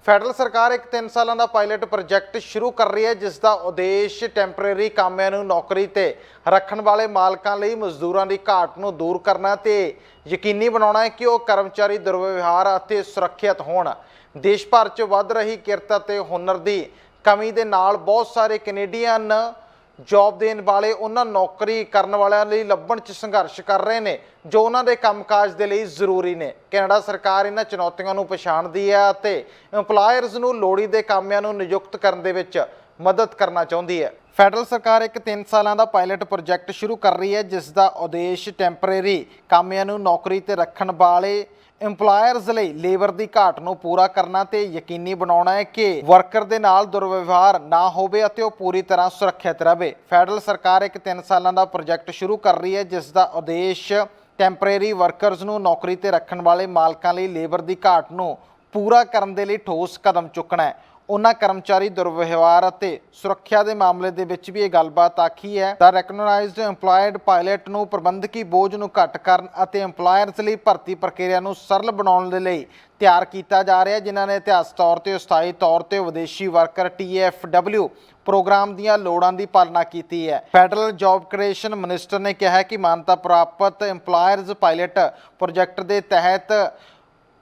Federal ਸਰਕਾਰ ਇੱਕ 3 ਸਾਲਾਂ ਦਾ ਪਾਇਲਟ ਪ੍ਰੋਜੈਕਟ ਸ਼ੁਰੂ ਕਰ ਰਹੀ ਹੈ, ਜਿਸ ਦਾ ਉਦੇਸ਼ ਟੈਂਪਰੇਰੀ ਕਾਮਿਆਂ ਨੂੰ ਨੌਕਰੀ ਤੇ ਰੱਖਣ ਵਾਲੇ ਮਾਲਕਾਂ ਲਈ ਮਜ਼ਦੂਰਾਂ ਦੀ ਘਾਟ ਨੂੰ ਦੂਰ ਕਰਨਾ ਤੇ ਯਕੀਨੀ ਬਣਾਉਣਾ ਹੈ ਕਿ ਉਹ ਕਰਮਚਾਰੀ ਦੁਰਵਿਵਹਾਰ ਅਤੇ ਸੁਰੱਖਿਅਤ ਹੋਣ। ਦੇਸ਼ ਭਰ 'ਚ ਵੱਧ ਰਹੀ ਕਿਰਤ ਅਤੇ ਹੁਨਰ ਦੀ ਕਮੀ ਦੇ ਨਾਲ ਬਹੁਤ ਸਾਰੇ ਕੈਨੇਡੀਅਨ ਜੌਬ ਦੇਣ ਵਾਲੇ ਉਹਨਾਂ ਨੌਕਰੀ ਕਰਨ ਵਾਲਿਆਂ ਲਈ ਲੱਭਣ 'ਚ ਸੰਘਰਸ਼ ਕਰ ਰਹੇ ਨੇ ਜੋ ਉਹਨਾਂ ਦੇ ਕੰਮਕਾਜ ਦੇ ਲਈ ਜ਼ਰੂਰੀ ਨੇ। ਕੈਨੇਡਾ ਸਰਕਾਰ ਇਹਨਾਂ ਚੁਣੌਤੀਆਂ ਨੂੰ ਪਛਾਣਦੀ ਹੈ ਅਤੇ ਇੰਪਲਾਇਰਸ ਨੂੰ ਲੋੜੀਂਦੇ ਕਾਮਿਆਂ ਨੂੰ ਨਿਯੁਕਤ ਕਰਨ ਦੇ ਵਿੱਚ ਮਦਦ ਕਰਨਾ ਚਾਹੁੰਦੀ ਹੈ। ਫੈਡਰਲ ਸਰਕਾਰ ਇੱਕ 3 ਸਾਲਾਂ ਦਾ ਪਾਇਲਟ ਪ੍ਰੋਜੈਕਟ ਸ਼ੁਰੂ ਕਰ ਰਹੀ ਹੈ, ਜਿਸ ਦਾ ਉਦੇਸ਼ ਟੈਂਪਰੇਰੀ ਕਾਮਿਆਂ ਨੂੰ ਨੌਕਰੀ ਤੇ ਰੱਖਣ ਵਾਲੇ ਇੰਪਲਾਇਰਸ ਲਈ ਲੇਬਰ ਦੀ ਘਾਟ ਨੂੰ ਪੂਰਾ ਕਰਨਾ ਤੇ ਯਕੀਨੀ ਬਣਾਉਣਾ ਹੈ ਕਿ ਵਰਕਰ ਦੇ ਨਾਲ ਦੁਰਵਿਵਹਾਰ ਨਾ ਹੋਵੇ ਅਤੇ ਉਹ ਪੂਰੀ ਤਰ੍ਹਾਂ ਸੁਰੱਖਿਅਤ ਰਹੇ। ਫੈਡਰਲ ਸਰਕਾਰ ਇੱਕ 3 ਸਾਲਾਂ ਦਾ ਪ੍ਰੋਜੈਕਟ ਸ਼ੁਰੂ ਕਰ ਰਹੀ ਹੈ, ਜਿਸ ਦਾ ਉਦੇਸ਼ ਟੈਂਪਰੇਰੀ ਵਰਕਰਸ ਨੂੰ ਨੌਕਰੀ ਤੇ ਰੱਖਣ ਵਾਲੇ ਮਾਲਕਾਂ ਲਈ ਲੇਬਰ ਦੀ ਘਾਟ ਨੂੰ ਪੂਰਾ ਕਰਨ ਦੇ ਲਈ ਠੋਸ ਕਦਮ ਚੁੱਕਣਾ ਹੈ। ਉਹਨਾਂ ਕਰਮਚਾਰੀ ਦੁਰਵਿਵਹਾਰ ਅਤੇ ਸੁਰੱਖਿਆ ਦੇ ਮਾਮਲੇ ਦੇ ਵਿੱਚ ਵੀ ਇਹ ਗੱਲਬਾਤ ਆਖੀ ਹੈ। ਦਾ ਰੈਕਗਨਾਈਜ਼ਡ ਇੰਪਲਾਇਡ ਪਾਇਲਟ ਨੂੰ ਪ੍ਰਬੰਧਕੀ ਬੋਝ ਨੂੰ ਘੱਟ ਕਰਨ ਅਤੇ ਇੰਪਲਾਇਰਸ ਲਈ ਭਰਤੀ ਪ੍ਰਕਿਰਿਆ ਨੂੰ ਸਰਲ ਬਣਾਉਣ ਦੇ ਲਈ ਤਿਆਰ ਕੀਤਾ ਜਾ ਰਿਹਾ, ਜਿਨ੍ਹਾਂ ਨੇ ਇਤਿਹਾਸਕ ਤੌਰ ਤੇ ਸਥਾਈ ਤੌਰ ਤੇ ਵਿਦੇਸ਼ੀ ਵਰਕਰ TFW ਪ੍ਰੋਗਰਾਮ ਦੀਆਂ ਲੋੜਾਂ ਦੀ ਪਾਲਣਾ ਕੀਤੀ ਹੈ। ਫੈਡਰਲ ਜੌਬ ਕ੍ਰੀਏਸ਼ਨ ਮਿਨਿਸਟਰ ਨੇ ਕਿਹਾ ਕਿ ਮਾਨਤਾ ਪ੍ਰਾਪਤ ਇੰਪਲਾਇਰਸ ਪਾਇਲਟ ਪ੍ਰੋਜੈਕਟ ਦੇ ਤਹਿਤ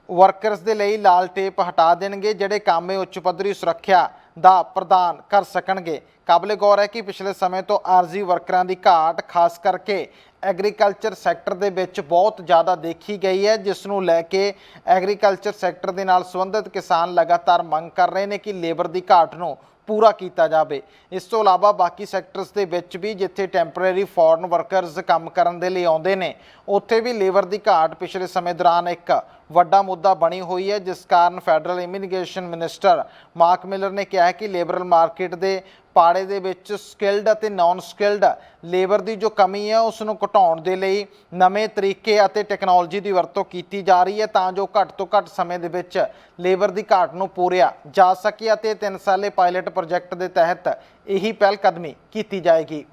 ਵਰਕਰਸ ਦੇ ਲਈ ਲਾਲ ਟੇਪ ਹਟਾ ਦੇਣਗੇ, ਜਿਹੜੇ ਕਾਮੇ ਉੱਚ ਪੱਧਰੀ ਸੁਰੱਖਿਆ ਦਾ ਪ੍ਰਦਾਨ ਕਰ ਸਕਣਗੇ। ਕਾਬਲੇ ਗੌਰ ਹੈ ਕਿ ਪਿਛਲੇ ਸਮੇਂ ਤੋਂ ਆਰਜ਼ੀ ਵਰਕਰਾਂ ਦੀ ਘਾਟ ਖਾਸ ਕਰਕੇ ਐਗਰੀਕਲਚਰ ਸੈਕਟਰ ਦੇ ਵਿੱਚ ਬਹੁਤ ਜ਼ਿਆਦਾ ਦੇਖੀ ਗਈ ਹੈ, ਜਿਸ ਨੂੰ ਲੈ ਕੇ ਐਗਰੀਕਲਚਰ ਸੈਕਟਰ ਦੇ ਨਾਲ ਸੰਬੰਧਿਤ ਕਿਸਾਨ ਲਗਾਤਾਰ ਮੰਗ ਕਰ ਰਹੇ ਨੇ ਕਿ ਲੇਬਰ ਦੀ ਘਾਟ ਨੂੰ ਪੂਰਾ ਕੀਤਾ ਜਾਵੇ। ਇਸ ਤੋਂ ਇਲਾਵਾ ਬਾਕੀ ਸੈਕਟਰਸ ਦੇ ਵਿੱਚ ਵੀ ਜਿੱਥੇ ਟੈਂਪਰੇਰੀ ਫੋਰਨ ਵਰਕਰਸ ਕੰਮ ਕਰਨ ਦੇ ਲਈ ਆਉਂਦੇ ਨੇ, ਉੱਥੇ ਵੀ ਲੇਬਰ ਦੀ ਘਾਟ ਪਿਛਲੇ ਸਮੇਂ ਦੌਰਾਨ ਇੱਕ ਵੱਡਾ ਮੁੱਦਾ ਬਣੀ ਹੋਈ ਹੈ, ਜਿਸ ਕਾਰਨ federal immigration minister Mark Miller ਨੇ ਕਿਹਾ ਕਿ ਲੇਬਰ ਮਾਰਕੀਟ ਦੇ ਪਾੜੇ ਦੇ ਵਿੱਚ ਸਕਿਲਡ ਅਤੇ ਨਾਨ ਸਕਿਲਡ ਲੇਬਰ ਦੀ ਜੋ ਕਮੀ ਹੈ ਉਸ ਨੂੰ ਘਟਾਉਣ ਦੇ ਲਈ ਨਵੇਂ ਤਰੀਕੇ ਅਤੇ ਟੈਕਨੋਲੋਜੀ ਦੀ ਵਰਤੋਂ ਕੀਤੀ ਜਾ ਰਹੀ ਹੈ, ਤਾਂ ਜੋ ਘੱਟ ਤੋਂ ਘੱਟ ਸਮੇਂ ਦੇ ਵਿੱਚ ਲੇਬਰ ਦੀ ਘਾਟ ਨੂੰ ਪੂਰਿਆ ਜਾ ਸਕੇ ਅਤੇ 3 ਸਾਲੇ ਪਾਇਲਟ ਪ੍ਰੋਜੈਕਟ ਦੇ ਤਹਿਤ ਇਹੀ ਪਹਿਲ ਕਦਮੀ ਕੀਤੀ ਜਾਏਗੀ।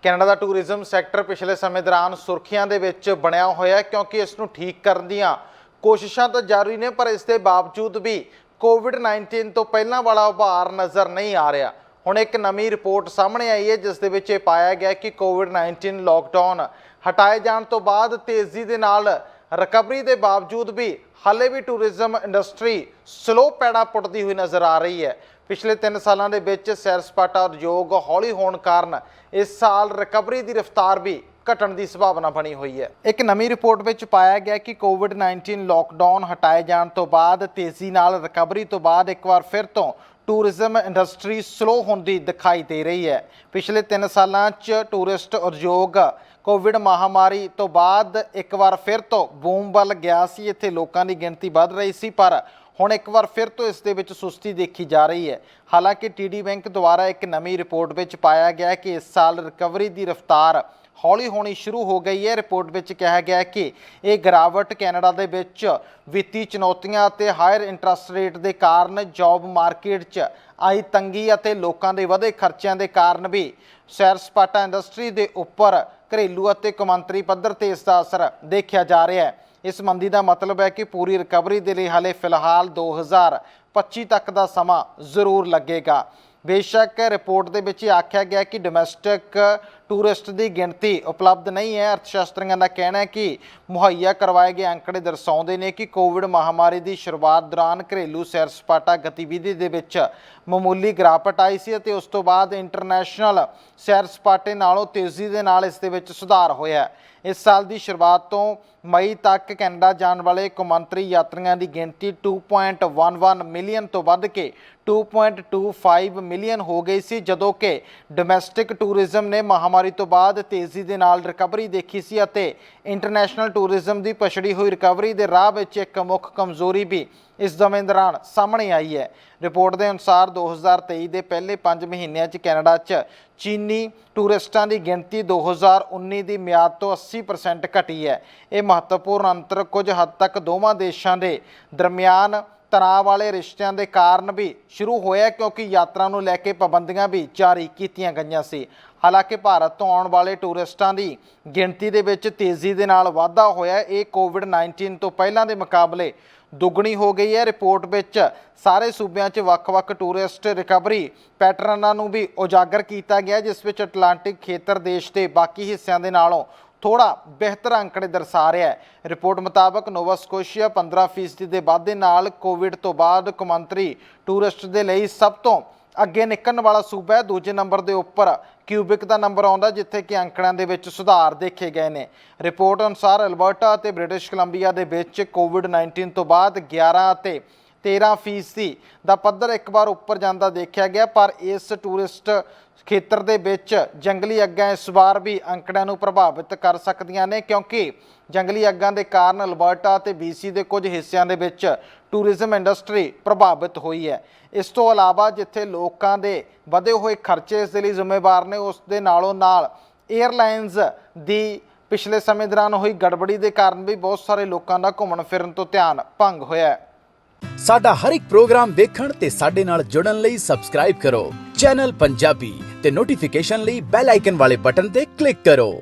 ਕੈਨੇਡਾ ਦਾ ਟੂਰਿਜ਼ਮ ਸੈਕਟਰ ਪਿਛਲੇ ਸਮੇਂ ਦੌਰਾਨ ਸੁਰਖੀਆਂ ਦੇ ਵਿੱਚ ਬਣਿਆ ਹੋਇਆ, ਕਿਉਂਕਿ ਇਸ ਨੂੰ ਠੀਕ ਕਰਨ ਦੀਆਂ ਕੋਸ਼ਿਸ਼ਾਂ ਤਾਂ ਜਾਰੀ ਨੇ, ਪਰ ਇਸ ਦੇ ਬਾਵਜੂਦ ਵੀ ਕੋਵਿਡ-19 ਤੋਂ ਪਹਿਲਾਂ ਵਾਲਾ ਉਭਾਰ ਨਜ਼ਰ ਨਹੀਂ ਆ ਰਿਹਾ। ਹੁਣ ਇੱਕ ਨਵੀਂ ਰਿਪੋਰਟ ਸਾਹਮਣੇ ਆਈ ਹੈ, ਜਿਸ ਦੇ ਵਿੱਚ ਇਹ ਪਾਇਆ ਗਿਆ ਕਿ ਕੋਵਿਡ-19 ਲੋਕਡਾਊਨ ਹਟਾਏ ਜਾਣ ਤੋਂ ਬਾਅਦ ਤੇਜ਼ੀ ਦੇ ਨਾਲ ਰਿਕਵਰੀ ਦੇ ਬਾਵਜੂਦ ਵੀ ਹਾਲੇ ਵੀ ਟੂਰਿਜ਼ਮ ਇੰਡਸਟਰੀ ਸਲੋ ਪੈੜਾ ਪੁੱਟਦੀ ਹੋਈ ਨਜ਼ਰ ਆ ਰਹੀ ਹੈ। ਪਿਛਲੇ 3 ਸਾਲਾਂ ਦੇ ਵਿੱਚ ਸੈਰ ਸਪਾਟਾ ਉਦਯੋਗ ਹੌਲੀ ਹੋਣ ਕਾਰਨ ਇਸ ਸਾਲ ਰਿਕਵਰੀ ਦੀ ਰਫ਼ਤਾਰ ਵੀ ਘਟਣ ਦੀ ਸੰਭਾਵਨਾ ਬਣੀ ਹੋਈ ਹੈ। ਇੱਕ ਨਵੀਂ ਰਿਪੋਰਟ ਵਿੱਚ ਪਾਇਆ ਗਿਆ ਕਿ ਕੋਵਿਡ-19 ਲੋਕਡਾਊਨ ਹਟਾਏ ਜਾਣ ਤੋਂ ਬਾਅਦ ਤੇਜ਼ੀ ਨਾਲ ਰਿਕਵਰੀ ਤੋਂ ਬਾਅਦ ਇੱਕ ਵਾਰ ਫਿਰ ਤੋਂ ਟੂਰਿਜ਼ਮ ਇੰਡਸਟਰੀ ਸਲੋ ਹੁੰਦੀ ਦਿਖਾਈ ਦੇ ਰਹੀ ਹੈ। ਪਿਛਲੇ 3 ਸਾਲਾਂ 'ਚ ਟੂਰਿਸਟ ਉਦਯੋਗ ਕੋਵਿਡ ਮਹਾਮਾਰੀ ਤੋਂ ਬਾਅਦ ਇੱਕ ਵਾਰ ਫਿਰ ਤੋਂ ਬੂਮ ਵੱਲ ਗਿਆ ਸੀ। ਇੱਥੇ ਲੋਕਾਂ ਦੀ ਗਿਣਤੀ ਵੱਧ ਰਹੀ ਸੀ, ਪਰ ਹੁਣ ਇੱਕ ਵਾਰ ਫਿਰ ਤੋਂ ਇਸ ਦੇ ਵਿੱਚ ਸੁਸਤੀ ਦੇਖੀ ਜਾ ਰਹੀ ਹੈ। ਹਾਲਾਂਕਿ TD ਬੈਂਕ ਦੁਆਰਾ ਇੱਕ ਨਵੀਂ ਰਿਪੋਰਟ ਵਿੱਚ ਪਾਇਆ ਗਿਆ ਕਿ ਇਸ ਸਾਲ ਰਿਕਵਰੀ ਦੀ ਰਫ਼ਤਾਰ ਹੌਲੀ ਹੋਣੀ ਸ਼ੁਰੂ ਹੋ ਗਈ ਹੈ। ਰਿਪੋਰਟ ਵਿੱਚ ਕਿਹਾ ਗਿਆ ਕਿ ਇਹ ਗਿਰਾਵਟ ਕੈਨੇਡਾ ਦੇ ਵਿੱਚ ਵਿੱਤੀ ਚੁਣੌਤੀਆਂ ਅਤੇ ਹਾਇਰ ਇੰਟਰਸਟ ਰੇਟ ਦੇ ਕਾਰਨ, ਜੌਬ ਮਾਰਕੀਟ 'ਚ ਆਈ ਤੰਗੀ ਅਤੇ ਲੋਕਾਂ ਦੇ ਵਧੇ ਖਰਚਿਆਂ ਦੇ ਕਾਰਨ ਵੀ ਸੈਰ ਸਪਾਟਾ ਇੰਡਸਟਰੀ ਦੇ ਉੱਪਰ ਘਰੇਲੂ ਅਤੇ ਕੌਮਾਂਤਰੀ ਪੱਧਰ ਤੇ ਇਸ ਦਾ ਅਸਰ ਦੇਖਿਆ ਜਾ ਰਿਹਾ ਹੈ। ਇਸ ਮੰਦੀ ਦਾ ਮਤਲਬ ਹੈ ਕਿ ਪੂਰੀ ਰਿਕਵਰੀ ਦੇ ਲਈ ਹਾਲੇ ਫਿਲਹਾਲ 2025 ਤੱਕ ਦਾ ਸਮਾਂ ਜ਼ਰੂਰ ਲੱਗੇਗਾ। ਬੇਸ਼ੱਕ ਰਿਪੋਰਟ ਦੇ ਵਿੱਚ ਆਖਿਆ ਗਿਆ ਕਿ ਡੋਮੈਸਟਿਕ ਟੂਰਿਸਟ ਦੀ ਗਿਣਤੀ ਉਪਲਬਧ ਨਹੀਂ ਹੈ। ਅਰਥਸ਼ਾਸਤਰੀਆਂ ਦਾ ਕਹਿਣਾ ਹੈ ਕਿ ਮੁਹੱਈਆ ਕਰਵਾਏ ਗਏ ਅੰਕੜੇ ਦਰਸਾਉਂਦੇ ਨੇ ਕਿ ਕੋਵਿਡ ਮਹਾਮਾਰੀ ਦੀ ਸ਼ੁਰੂਆਤ ਦੌਰਾਨ ਘਰੇਲੂ ਸੈਰ ਸਪਾਟਾ ਗਤੀਵਿਧੀ ਦੇ ਵਿੱਚ ਮਾਮੂਲੀ ਗਿਰਾਵਟ ਆਈ ਸੀ ਅਤੇ ਉਸ ਤੋਂ ਬਾਅਦ ਇੰਟਰਨੈਸ਼ਨਲ ਸੈਰ ਸਪਾਟੇ ਨਾਲੋਂ ਤੇਜ਼ੀ ਦੇ ਨਾਲ ਇਸ ਦੇ ਵਿੱਚ ਸੁਧਾਰ ਹੋਇਆ। ਇਸ ਸਾਲ ਦੀ ਸ਼ੁਰੂਆਤ ਤੋਂ ਮਈ ਤੱਕ ਕੈਨੇਡਾ ਜਾਣ ਵਾਲੇ ਕੌਮਾਂਤਰੀ ਯਾਤਰੀਆਂ ਦੀ ਗਿਣਤੀ 2.11 ਮਿਲੀਅਨ ਤੋਂ ਵੱਧ ਕੇ 2.25 ਮਿਲੀਅਨ ਹੋ ਗਈ ਸੀ, ਜਦੋਂ ਕਿ ਡੋਮੈਸਟਿਕ ਟੂਰਿਜ਼ਮ ਨੇ ਮਹਾਮਾਰੀ ਤੋਂ ਬਾਅਦ ਤੇਜ਼ੀ ਦੇ ਨਾਲ ਰਿਕਵਰੀ ਦੇਖੀ ਸੀ ਅਤੇ ਇੰਟਰਨੈਸ਼ਨਲ ਟੂਰਿਜ਼ਮ ਦੀ ਪਛੜੀ ਹੋਈ ਰਿਕਵਰੀ ਦੇ ਰਾਹ ਵਿੱਚ ਇੱਕ ਮੁੱਖ ਕਮਜ਼ੋਰੀ ਵੀ ਇਸ ਸਮੇਂ ਦੌਰਾਨ ਸਾਹਮਣੇ ਆਈ ਹੈ। ਰਿਪੋਰਟ ਦੇ ਅਨੁਸਾਰ 2023 ਦੇ ਪਹਿਲੇ 5 ਮਹੀਨਿਆਂ 'ਚ ਕੈਨੇਡਾ 'ਚ ਚੀਨੀ ਟੂਰਿਸਟਾਂ ਦੀ ਗਿਣਤੀ 2019 ਦੀ ਮਿਆਦ ਤੋਂ 80% ਘਟੀ ਹੈ। ਇਹ ਮਹੱਤਵਪੂਰਨ ਅੰਤਰ ਕੁਝ ਹੱਦ ਤੱਕ ਦੋਵਾਂ ਦੇਸ਼ਾਂ ਦੇ ਦਰਮਿਆਨ ਤਣਾਅ ਵਾਲੇ ਰਿਸ਼ਤਿਆਂ ਦੇ ਕਾਰਨ ਵੀ ਸ਼ੁਰੂ ਹੋਇਆ, ਕਿਉਂਕਿ ਯਾਤਰਾ ਨੂੰ ਲੈ ਕੇ ਪਾਬੰਦੀਆਂ ਵੀ ਜਾਰੀ ਕੀਤੀਆਂ ਗਈਆਂ ਸੀ। ਹਾਲਾਂਕਿ ਭਾਰਤ ਤੋਂ ਆਉਣ ਵਾਲੇ ਟੂਰਿਸਟਾਂ ਦੀ ਗਿਣਤੀ ਦੇ ਵਿੱਚ ਤੇਜ਼ੀ ਦੇ ਨਾਲ ਵਾਧਾ ਹੋਇਆ। ਇਹ ਕੋਵਿਡ-19 ਤੋਂ ਪਹਿਲਾਂ ਦੇ ਮੁਕਾਬਲੇ ਦੁੱਗਣੀ ਹੋ ਗਈ ਹੈ। ਰਿਪੋਰਟ ਵਿੱਚ ਸਾਰੇ ਸੂਬਿਆਂ 'ਚ ਵੱਖ-ਵੱਖ ਟੂਰਿਸਟ ਰਿਕਵਰੀ ਪੈਟਰਨਾਂ ਨੂੰ ਵੀ ਉਜਾਗਰ ਕੀਤਾ ਗਿਆ, ਜਿਸ ਵਿੱਚ ਅਟਲਾਂਟਿਕ ਖੇਤਰ ਦੇਸ਼ ਦੇ ਬਾਕੀ ਹਿੱਸਿਆਂ ਦੇ ਨਾਲੋਂ ਥੋੜਾ ਬਿਹਤਰ ਅੰਕੜੇ ਦਰਸਾ ਰਿਹਾ ਹੈ। ਰਿਪੋਰਟ ਮੁਤਾਬਕ ਨੋਵਾ ਸਕੋਸ਼ੀਆ 15% ਦੇ ਵਾਧੇ ਨਾਲ ਕੋਵਿਡ ਤੋਂ ਬਾਅਦ ਕੌਮਾਂਤਰੀ ਟੂਰਿਸਟ ਦੇ ਲਈ ਸਭ ਤੋਂ ਅੱਗੇ ਨਿਕਲਣ ਵਾਲਾ ਸੂਬਾ ਹੈ। ਦੂਜੇ ਨੰਬਰ ਦੇ ਉੱਪਰ ਕਿਊਬਿਕ ਦਾ ਨੰਬਰ ਆਉਂਦਾ, ਜਿੱਥੇ ਕਿ ਅੰਕੜਿਆਂ ਦੇ ਵਿੱਚ ਸੁਧਾਰ ਦੇਖੇ ਗਏ ਨੇ। ਰਿਪੋਰਟ ਅਨੁਸਾਰ ਅਲਬਰਟਾ ਅਤੇ ਬ੍ਰਿਟਿਸ਼ ਕੋਲੰਬੀਆ ਦੇ ਵਿੱਚ ਕੋਵਿਡ-19 ਤੋਂ ਬਾਅਦ 11 ਅਤੇ 13% ਦਾ ਪੱਧਰ ਇੱਕ ਵਾਰ ਉੱਪਰ ਜਾਂਦਾ ਦੇਖਿਆ ਗਿਆ, ਪਰ ਇਸ ਟੂਰਿਸਟ ਖੇਤਰ ਦੇ ਵਿੱਚ ਜੰਗਲੀ ਅੱਗਾਂ ਇਸ ਵਾਰ ਵੀ ਅੰਕੜਿਆਂ ਨੂੰ ਪ੍ਰਭਾਵਿਤ ਕਰ ਸਕਦੀਆਂ ਨੇ, ਕਿਉਂਕਿ ਜੰਗਲੀ ਅੱਗਾਂ ਦੇ ਕਾਰਨ ਅਲਬਰਟਾ ਅਤੇ BC ਦੇ ਕੁਝ ਹਿੱਸਿਆਂ ਦੇ ਵਿੱਚ ਟੂਰਿਜ਼ਮ ਇੰਡਸਟਰੀ ਪ੍ਰਭਾਵਿਤ ਹੋਈ ਹੈ। ਇਸ ਤੋਂ ਇਲਾਵਾ ਜਿੱਥੇ ਲੋਕਾਂ ਦੇ ਵਧੇ ਹੋਏ ਖਰਚੇ ਇਸ ਦੇ ਲਈ ਜ਼ਿੰਮੇਵਾਰ ਨੇ, ਉਸ ਦੇ ਨਾਲੋਂ ਨਾਲ ਏਅਰਲਾਈਨਸ ਦੀ ਪਿਛਲੇ ਸਮੇਂ ਦੌਰਾਨ ਹੋਈ ਗੜਬੜੀ ਦੇ ਕਾਰਨ ਵੀ ਬਹੁਤ ਸਾਰੇ ਲੋਕਾਂ ਦਾ ਘੁੰਮਣ ਫਿਰਨ ਤੋਂ ਧਿਆਨ ਭੰਗ ਹੋਇਆ ਹੈ। ਸਾਡਾ ਹਰ ਇੱਕ ਪ੍ਰੋਗਰਾਮ ਦੇਖਣ ਤੇ ਸਾਡੇ ਨਾਲ ਜੁੜਨ ਲਈ ਸਬਸਕ੍ਰਾਈਬ ਕਰੋ ਚੈਨਲ ਪੰਜਾਬੀ ਤੇ ਨੋਟੀਫਿਕੇਸ਼ਨ ਲਈ ਬੈਲ ਆਈਕਨ ਵਾਲੇ ਬਟਨ ਤੇ ਕਲਿੱਕ ਕਰੋ।